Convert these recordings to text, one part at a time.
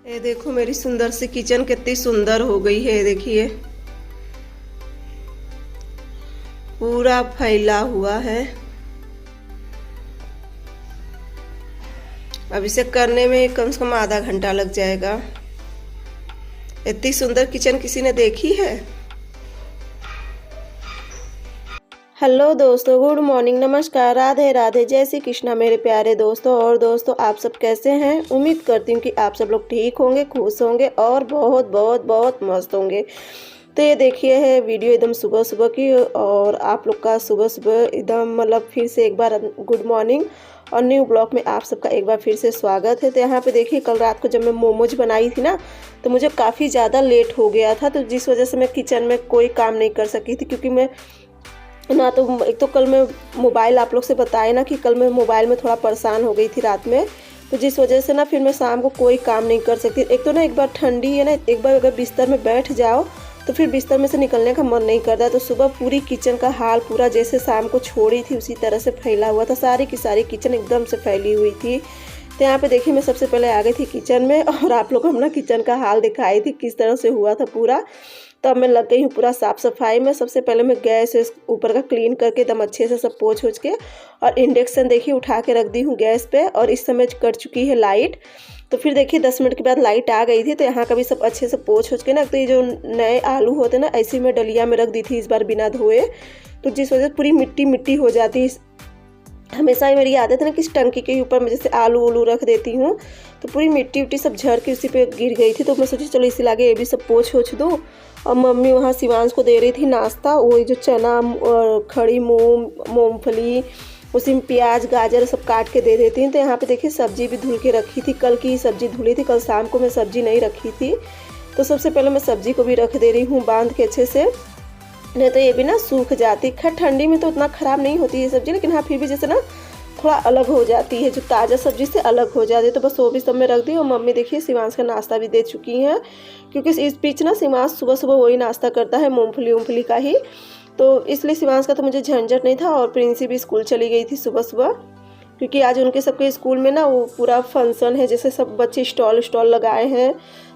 ये देखो मेरी सुंदर सी किचन कितनी सुंदर हो गई है। देखिए पूरा फैला हुआ है। अब इसे करने में कम से कम आधा घंटा लग जाएगा। इतनी सुंदर किचन किसी ने देखी है? हेलो दोस्तों, गुड मॉर्निंग, नमस्कार, राधे राधे, जय श्री कृष्णा मेरे प्यारे दोस्तों। और दोस्तों आप सब कैसे हैं? उम्मीद करती हूँ कि आप सब लोग ठीक होंगे, खुश होंगे और बहुत बहुत बहुत मस्त होंगे। तो ये देखिए है वीडियो एकदम सुबह सुबह की, और आप लोग का सुबह सुबह एकदम मतलब फिर से एक बार गुड मॉर्निंग और न्यू ब्लॉग में आप सबका एक बार फिर से स्वागत है। तो यहाँ पे देखिए कल रात को जब मैं मोमोज बनाई थी ना, तो मुझे काफ़ी ज़्यादा लेट हो गया था, तो जिस वजह से मैं किचन में कोई काम नहीं कर सकी थी। क्योंकि मैं ना तो एक तो कल मैं मोबाइल आप लोग से बताए ना कि कल मैं मोबाइल में थोड़ा परेशान हो गई थी रात में, तो जिस वजह से ना फिर मैं शाम को कोई काम नहीं कर सकती। एक तो ना एक बार ठंडी है ना, एक बार अगर बिस्तर में बैठ जाओ तो फिर बिस्तर में से निकलने का मन नहीं करता। तो सुबह पूरी किचन का हाल पूरा जैसे शाम को छोड़ी थी उसी तरह से फैला हुआ था। सारी की सारी किचन एकदम से फैली हुई थी। तो यहाँ पे देखिए मैं सबसे पहले आ गई थी किचन में, और आप लोग को अपना किचन का हाल दिखाई थी किस तरह से हुआ था पूरा। तब मैं लग गई हूँ पूरा साफ़ सफाई में। सबसे पहले मैं गैस ऊपर का क्लीन करके एकदम अच्छे से सब पोंछ ओछ के, और इंडक्शन देखिए उठा के रख दी हूँ गैस पे। और इस समय कट चुकी है लाइट। तो फिर देखिए 10 मिनट के बाद लाइट आ गई थी। तो यहाँ का भी सब अच्छे से पोंछ ओछ के ना, तो ये जो नए आलू होते ना ऐसे मैं डलिया में रख दी थी इस बार बिना धोए, तो जिस वजह से पूरी मिट्टी मिट्टी हो जाती है। हमेशा ही मेरी आदत है ना कि इस टंकी के ऊपर मैं जैसे आलू उलू रख देती हूँ, तो पूरी मिट्टी उट्टी सब झड़ के उसी पे गिर गई थी। तो मैं सोची चलो इसी लागे ये भी सब पोंछ ओछ दूँ। और मम्मी वहाँ शिवांश को दे रही थी नाश्ता, वही जो चना और खड़ी मूंगफली, उसी में प्याज गाजर सब काट के दे देती हूँ। तो यहाँ पे देखिए सब्जी भी धुल के रखी थी, कल की सब्जी धुली थी, कल शाम को मैं सब्जी नहीं रखी थी। तो सबसे पहले मैं सब्जी को भी रख दे रही हूँ बांध के अच्छे से, नहीं तो ये भी ना सूख जाती। खैर ठंडी में तो उतना ख़राब नहीं होती है सब्ज़ी, लेकिन हाँ फिर भी जैसे ना थोड़ा अलग हो जाती है, जो ताज़ा सब्ज़ी से अलग हो जाती है। तो बस वो भी सब में रख दी। और मम्मी देखिए शिवांश का नाश्ता भी दे चुकी हैं, क्योंकि इस बीच ना शिवांश सुबह सुबह वही नाश्ता करता है मूँगफली का ही, तो इसलिए शिवांश का तो मुझे झंझट नहीं था। और प्रिंसी भी स्कूल चली गई थी सुबह सुबह, क्योंकि आज उनके सबके स्कूल में ना वो पूरा फंक्शन है, जैसे सब बच्चे स्टॉल लगाए हैं।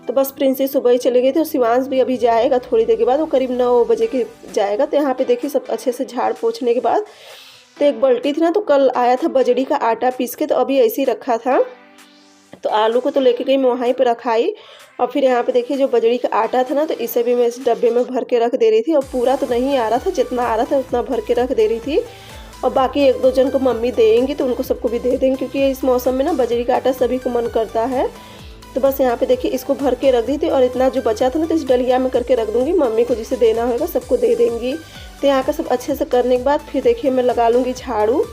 तो बस प्रिंसी सुबह ही चले गई थी, और शिवांश भी अभी जाएगा थोड़ी देर के बाद, वो करीब 9 बजे के जाएगा। तो यहाँ पे देखिए सब अच्छे से झाड़ पोंछने के बाद, तो एक बाल्टी थी ना, तो कल आया था बजड़ी का आटा पीस के, तो अभी ऐसे ही रखा था। तो आलू को तो लेके गई मैं वहीं पे रखाई। और फिर यहाँ पे देखिए जो बजड़ी का आटा था ना, तो इसे भी मैं इस डब्बे में भर के रख दे रही थी। और पूरा तो नहीं आ रहा था, जितना आ रहा था उतना भर के रख दे रही थी। और बाकी 1-2 जन को मम्मी देंगी, तो उनको सबको भी दे देंगे, क्योंकि इस मौसम में ना बजरी का आटा सभी को मन करता है। तो बस यहाँ पे देखिए इसको भर के रख दी थी, और इतना जो बचा था ना तो इस डलिया में करके रख दूँगी। मम्मी को जिसे देना होगा सबको दे देंगी। तो यहाँ का सब अच्छे से करने के बाद फिर देखिए मैं लगा लूँगी झाड़ू।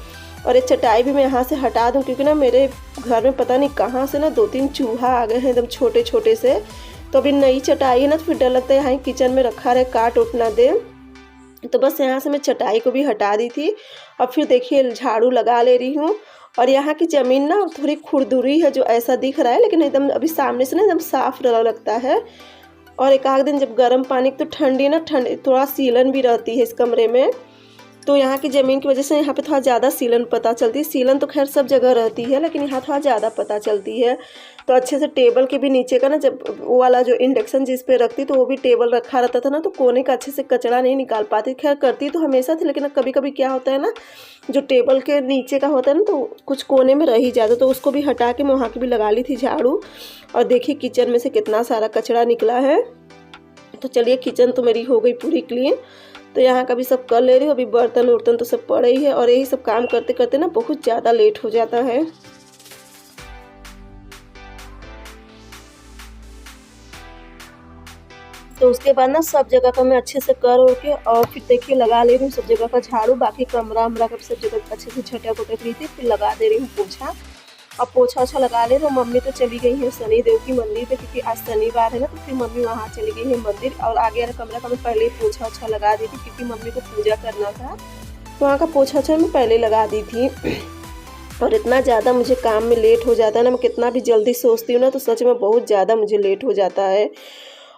और एक चटाई भी मैं यहाँ से हटा दूँ, क्योंकि ना मेरे घर में पता नहीं कहाँ से ना 2-3 चूहा आ गए हैं एकदम छोटे छोटे से। तो अभी नई चटाई है ना, तो फिर डर लगता है यहाँ किचन में रखा रहे काट उठ ना दे। तो बस यहाँ से मैं चटाई को भी हटा दी थी। और फिर देखिए झाड़ू लगा ले रही हूँ। और यहाँ की ज़मीन ना थोड़ी खुरदुरी है, जो ऐसा दिख रहा है, लेकिन एकदम अभी सामने से ना एकदम साफ लगता है। और एक आध दिन जब गर्म पानी, तो ठंडी ना ठंडी थोड़ा सीलन भी रहती है इस कमरे में, तो यहाँ की ज़मीन की वजह से यहाँ पे थोड़ा ज़्यादा सीलन पता चलती है। सीलन तो खैर सब जगह रहती है, लेकिन यहाँ थोड़ा ज़्यादा पता चलती है। तो अच्छे से टेबल के भी नीचे का ना, जब वो वाला जो इंडक्शन जिस पे रखती, तो वो भी टेबल रखा रहता था ना, तो कोने का अच्छे से कचरा नहीं निकाल पाती। खैर करती तो हमेशा थी, लेकिन कभी कभी क्या होता है ना, जो टेबल के नीचे का होता है ना, तो कुछ कोने में रह ही जाता, तो उसको भी हटा के मैं वहाँ की भी लगा ली थी झाड़ू। और देखिए किचन में से कितना सारा कचरा निकला है। तो चलिए किचन तो मेरी हो गई पूरी क्लीन। तो यहाँ का भी सब कर ले रही हूँ। अभी बर्तन उर्तन तो सब पड़े ही है, और यही सब काम करते करते ना बहुत ज़्यादा लेट हो जाता है। तो उसके बाद ना सब जगह का मैं अच्छे से कर उड़ के, और फिर देखिए लगा ले रही हूँ सब जगह का झाड़ू। बाकी कमरा वमरा का सब जगह अच्छे से झटक उटक रही थी, फिर लगा दे रही हूँ पोछा। अब पोछा ओछा लगा ले रही हूँ। मम्मी तो चली गई है शनिदेव की मंदिर पे, क्योंकि आज शनिवार है ना, तो फिर मम्मी वहाँ चली गई है मंदिर। और आगे वाला कमरा का मैं पहले ही पोछा ओछा लगा दी थी, क्योंकि मम्मी को पूजा करना था, तो वहाँ का पोछा ओछा मैं पहले लगा दी थी। और इतना ज़्यादा मुझे काम में लेट हो जाता है ना, मैं कितना भी जल्दी सोचती हूँ ना, तो सच में बहुत ज़्यादा मुझे लेट हो जाता है।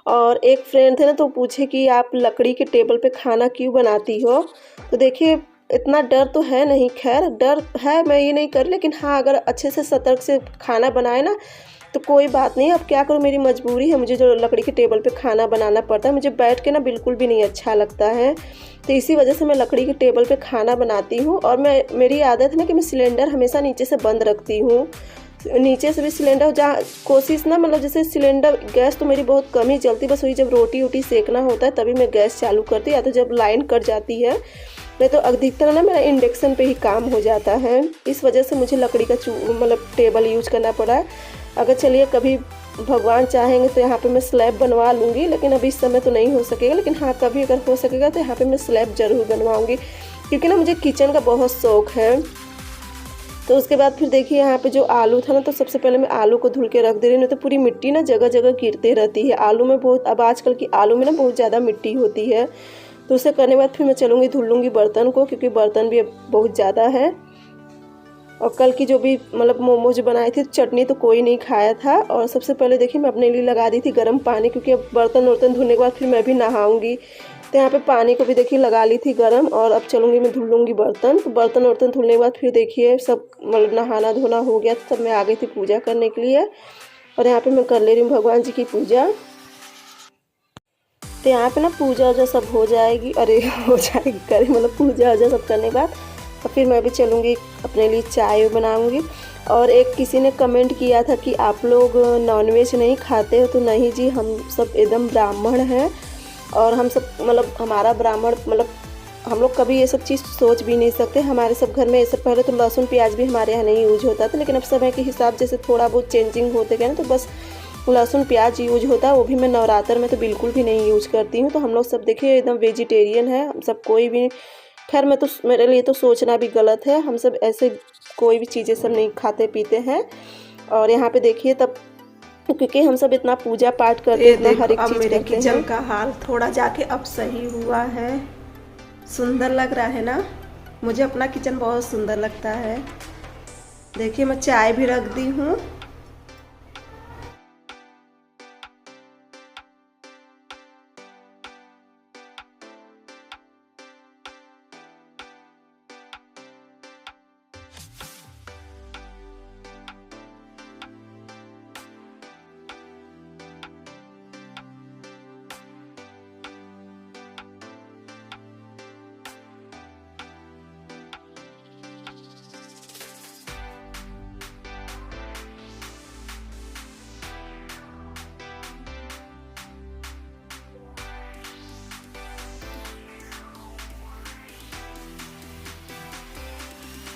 और एक फ्रेंड थे ना, तो पूछे कि आप लकड़ी के टेबल पे खाना क्यों बनाती हो? तो देखिए इतना डर तो है नहीं, खैर डर है मैं ये नहीं कर, लेकिन हाँ अगर अच्छे से सतर्क से खाना बनाए ना, तो कोई बात नहीं, अब क्या करूँ, मेरी मजबूरी है, मुझे जो लकड़ी के टेबल पे खाना बनाना पड़ता है, मुझे बैठ के ना बिल्कुल भी नहीं अच्छा लगता है। तो इसी वजह से मैं लकड़ी के टेबल पे खाना बनाती हूँ। और मेरी आदत है ना कि मैं सिलेंडर हमेशा नीचे से बंद रखती हूँ, नीचे से भी सिलेंडर जहाँ कोशिश ना, मतलब जैसे सिलेंडर गैस तो मेरी बहुत कम ही जलती, बस वही जब रोटी वोटी सेकना होता है तभी मैं गैस चालू करती, या तो जब लाइन कट जाती है। नहीं तो अधिकतर ना मेरा इंडक्शन पे ही काम हो जाता है। इस वजह से मुझे लकड़ी का मतलब टेबल यूज करना पड़ा है। अगर चलिए कभी भगवान चाहेंगे तो यहाँ पे मैं स्लैब बनवा लूँगी, लेकिन अभी इस समय तो नहीं हो सकेगा। लेकिन हाँ, कभी अगर हो सकेगा तो यहाँ पे मैं स्लैब ज़रूर बनवाऊँगी, क्योंकि ना मुझे किचन का बहुत शौक़ है। तो उसके बाद फिर देखिए यहाँ पे जो आलू था ना, तो सबसे पहले मैं आलू को धुल के रख दे रही हूँ, नहीं तो पूरी मिट्टी ना जगह जगह गिरते रहती है आलू में बहुत। अब आजकल की आलू में ना बहुत ज़्यादा मिट्टी होती है। तो उसे करने के बाद फिर मैं चलूँगी धुल लूँगी बर्तन को, क्योंकि बर्तन भी अब बहुत ज़्यादा है। और कल की जो भी मतलब मोमोज बनाए थे, चटनी तो कोई नहीं खाया था। और सबसे पहले देखिए मैं अपने लिए लगा दी थी गर्म पानी, क्योंकि अब बर्तन वर्तन धुलने के बाद फिर मैं भी नहाऊँगी। तो यहाँ पे पानी को भी देखिए लगा ली थी गर्म, और अब चलूँगी मैं धुल लूँगी बर्तन। तो बर्तन वर्तन धुलने के बाद फिर देखिए सब मतलब नहाना धोना हो गया, तब मैं आ गई थी पूजा करने के लिए। और यहाँ पे मैं कर ले रही हूँ भगवान जी की पूजा। तो यहाँ पे ना पूजा वूजा सब हो जाएगी, अरे हो जाएगी करे मतलब पूजा वूजा सब करने के बाद और फिर मैं भी चलूँगी अपने लिए चाय बनाऊँगी। और एक किसी ने कमेंट किया था कि आप लोग नॉनवेज नहीं खाते हो, तो नहीं जी, हम सब एकदम ब्राह्मण हैं। और हम सब मतलब हमारा ब्राह्मण मतलब हम लोग कभी ये सब चीज़ सोच भी नहीं सकते। हमारे सब घर में ये सब, पहले तो लहसुन प्याज भी हमारे यहाँ नहीं यूज होता था, लेकिन अब समय के हिसाब जैसे थोड़ा बहुत चेंजिंग होते गए ना, तो बस लहसुन प्याज यूज होता है, वो भी मैं नवरात्र में तो बिल्कुल भी नहीं यूज करती हूँ। तो हम लोग सब देखिए एकदम वेजिटेरियन है, हम सब कोई भी, खैर मैं तो मेरे लिए तो सोचना भी गलत है, हम सब ऐसे कोई भी चीज़ें सब नहीं खाते पीते हैं। और यहाँ पे देखिए तब, क्योंकि हम सब इतना पूजा पाठ करते हैं, इतना हर एक चीज़ करते हैं। किचन का हाल थोड़ा जाके अब सही हुआ है, सुंदर लग रहा है ना। मुझे अपना किचन बहुत सुंदर लगता है। देखिए मैं चाय भी रख दी हूँ।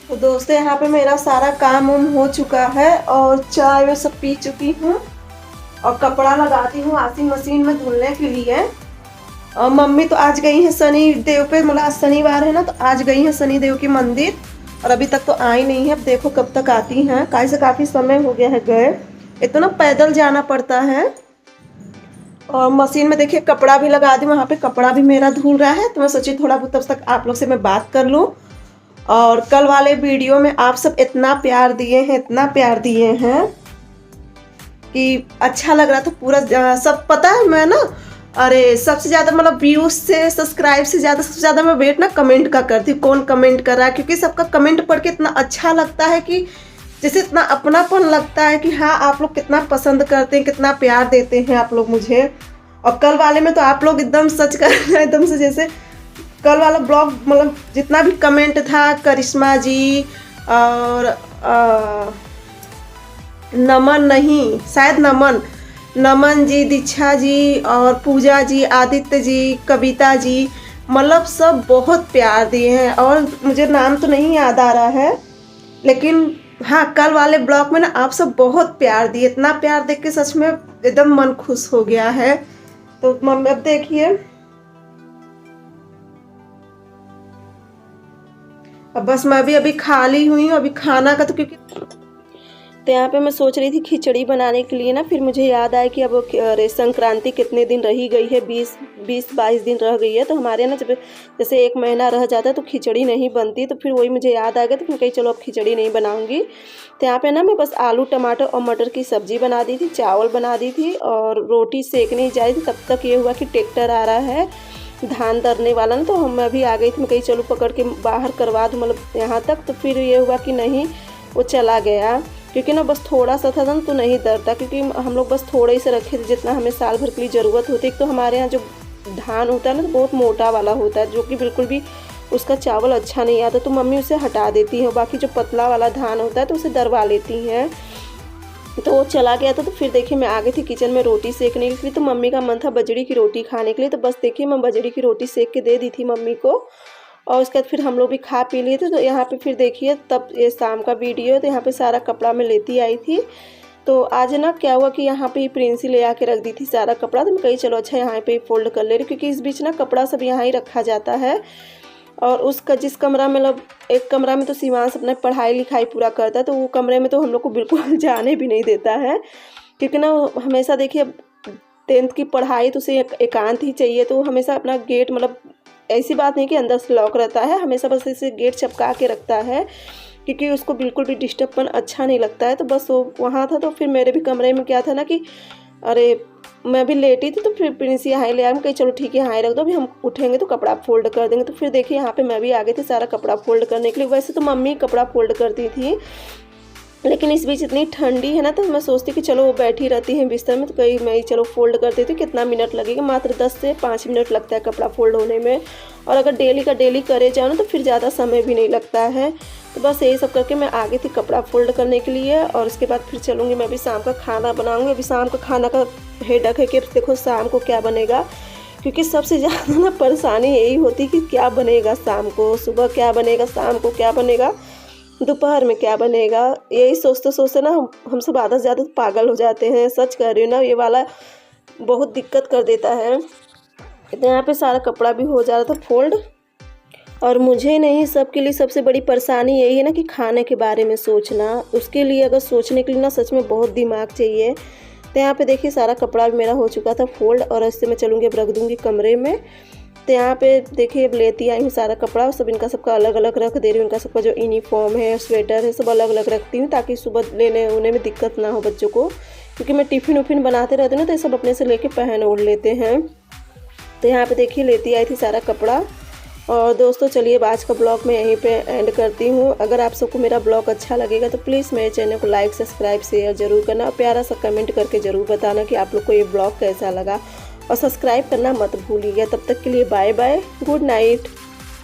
तो दोस्तों यहाँ पे मेरा सारा काम उम हो चुका है और चाय में सब पी चुकी हूँ और कपड़ा लगाती हूँ वॉशिंग मशीन में धुलने के लिए। और मम्मी तो आज गई हैं शनि देव पे, मतलब आज शनिवार है ना, तो आज गई हैं शनि देव की मंदिर और अभी तक तो आई नहीं है। अब देखो कब तक आती हैं, काहे से काफ़ी समय हो गया है गए, इतना पैदल जाना पड़ता है। और मशीन में देखिए कपड़ा भी लगा दी, वहाँ पे कपड़ा भी मेरा धुल रहा है। तो मैं सोची थोड़ा बहुत तब तक आप लोग से मैं बात कर लूँ। और कल वाले वीडियो में आप सब इतना प्यार दिए हैं, इतना प्यार दिए हैं कि अच्छा लग रहा था पूरा। सब पता है मैं ना, अरे सबसे ज़्यादा मतलब व्यूज से सब्सक्राइब से ज़्यादा सबसे ज़्यादा मैं वेट ना कमेंट का करती हूँ, कौन कमेंट कर रहा है। क्योंकि सबका कमेंट पढ़ के इतना अच्छा लगता है कि जैसे इतना अपनापन लगता है कि हाँ आप लोग कितना पसंद करते हैं, कितना प्यार देते हैं आप लोग मुझे। और कल वाले में तो आप लोग एकदम सच कर एकदम से, जैसे कल वाला ब्लॉग मतलब जितना भी कमेंट था, करिश्मा जी और नमन नहीं शायद नमन जी, दीक्षा जी और पूजा जी, आदित्य जी, कविता जी, मतलब सब बहुत प्यार दिए हैं। और मुझे नाम तो नहीं याद आ रहा है, लेकिन हाँ कल वाले ब्लॉग में ना आप सब बहुत प्यार दिए। इतना प्यार देख के सच में एकदम मन खुश हो गया है। तो मम्मी अब देखिए, अब बस मैं भी अभी खाली हुई हूँ अभी खाना का, तो क्योंकि तो यहाँ पे मैं सोच रही थी खिचड़ी बनाने के लिए ना, फिर मुझे याद आया कि अब अरे संक्रांति कितने दिन रही गई है, 20-22 दिन रह गई है। तो हमारे यहाँ ना जब जैसे 1 महीना रह जाता है तो खिचड़ी नहीं बनती, तो फिर वही मुझे याद आ गया। तो मैं कही चलो अब खिचड़ी नहीं बनाऊँगी। तो यहाँ पे ना मैं बस आलू टमाटर और मटर की सब्ज़ी बना दी थी, चावल बना दी थी और रोटी सेकने जा रही थी। तब तक ये हुआ कि ट्रैक्टर आ रहा है धान दरने वाला ना, तो हम अभी आ गई थी। मैं कही चलो पकड़ के बाहर करवा दूँ मतलब यहाँ तक। तो फिर ये हुआ कि नहीं, वो चला गया। क्योंकि ना बस थोड़ा सा था ना तो नहीं डरता, क्योंकि हम लोग बस थोड़े ही से रखे थे जितना हमें साल भर के लिए ज़रूरत होती है। एक तो हमारे यहाँ जो धान होता है ना तो बहुत मोटा वाला होता है, जो कि बिल्कुल भी उसका चावल अच्छा नहीं आता, तो मम्मी उसे हटा देती है। बाकी जो पतला वाला धान होता है तो उसे दरवा लेती हैं। तो वो चला गया था। तो फिर देखिए मैं आ गई थी किचन में रोटी सेकने के लिए। तो मम्मी का मन था बजड़ी की रोटी खाने के लिए, तो बस देखिए मैं बजड़ी की रोटी सेक के दे दी थी मम्मी को। और उसके बाद फिर हम लोग भी खा पी लिए थे। तो यहाँ पे फिर देखिए तब ये शाम का वीडियो है। तो यहाँ पे सारा कपड़ा मैं लेती आई थी। तो आज ना क्या हुआ कि यहाँ पे प्रिंसी ले आके रख दी थी सारा कपड़ा। तो मैं कही चलो अच्छा यहाँ पे फोल्ड कर ले रही, क्योंकि इस बीच ना कपड़ा सब यहाँ ही रखा जाता है। और उसका जिस कमरा में मतलब एक कमरा में तो शिवांश अपना पढ़ाई लिखाई पूरा करता है, तो वो कमरे में तो हम लोग को बिल्कुल जाने भी नहीं देता है, क्योंकि ना हमेशा देखिए 10th की पढ़ाई तो उसे एकांत ही चाहिए। तो हमेशा अपना गेट मतलब ऐसी बात नहीं कि अंदर से लॉक रहता है, हमेशा बस इसे गेट चपका के रखता है, क्योंकि उसको बिल्कुल भी डिस्टर्बपन अच्छा नहीं लगता है। तो बस वो वहाँ था। तो फिर मेरे भी कमरे में क्या था ना कि अरे मैं भी लेटी थी, तो फिर प्रिंसी यहाँ ले आया। मैं कही चलो ठीक है यहाँ रख दो, अभी हम उठेंगे तो कपड़ा फोल्ड कर देंगे। तो फिर देखिए यहाँ पे मैं भी आ गई थी सारा कपड़ा फोल्ड करने के लिए। वैसे तो मम्मी कपड़ा फोल्ड करती थी, लेकिन इस बीच इतनी ठंडी है ना, तो मैं सोचती कि चलो वो बैठी रहती है बिस्तर में, तो कहीं मैं चलो फोल्ड कर देती हूँ। कितना मिनट लगेगा, मात्र 10 से 5 मिनट लगता है कपड़ा फोल्ड होने में। और अगर डेली का डेली करे जाओ ना तो फिर ज़्यादा समय भी नहीं लगता है। तो बस यही सब करके मैं आ गई थी कपड़ा फोल्ड करने के लिए। और उसके बाद फिर चलूँगी मैं भी शाम का खाना बनाऊँगी। अभी शाम का खाना का हेडेक है कि देखो शाम को क्या बनेगा, क्योंकि सबसे ज़्यादा ना परेशानी यही होती कि क्या बनेगा शाम को, सुबह क्या बनेगा, शाम को क्या बनेगा, दोपहर में क्या बनेगा। यही सोचते सोचते ना हम सब आधा से ज़्यादा पागल हो जाते हैं। सच कह रही हूँ ना, ये वाला बहुत दिक्कत कर देता है। तो यहाँ पे सारा कपड़ा भी हो जा रहा था फोल्ड। और मुझे नहीं, सबके लिए सबसे बड़ी परेशानी यही है ना कि खाने के बारे में सोचना। उसके लिए अगर सोचने के लिए ना सच में बहुत दिमाग चाहिए। तो यहाँ पे देखिए सारा कपड़ा भी मेरा हो चुका था फोल्ड, और इससे मैं चलूँगी अब रख दूँगी कमरे में। तो यहाँ पे देखिए अब लेती आई हूँ सारा कपड़ा, सब इनका सबका अलग अलग रख दे रही हूँ। इनका सबका जो यूनिफॉर्म है, स्वेटर है, सब अलग अलग रखती हूँ, ताकि सुबह लेने उन्हें में दिक्कत ना हो बच्चों को, क्योंकि मैं टिफ़िन उफ़िन बनाते रहते ना तो ये सब अपने से लेके पहन ओढ़ लेते हैं। तो यहाँ पे देखिए लेती आई थी सारा कपड़ा। और दोस्तों चलिए आज का ब्लॉग मैं यहीं पे एंड करती हूँ। अगर आप सबको मेरा ब्लॉग अच्छा लगेगा तो प्लीज़ मेरे चैनल को लाइक सब्सक्राइब शेयर ज़रूर करना, और प्यारा सा कमेंट करके ज़रूर बताना कि आप लोग को ये ब्लॉग कैसा लगा। और सब्सक्राइब करना मत भूलिएगा। तब तक के लिए बाय बाय, गुड नाइट।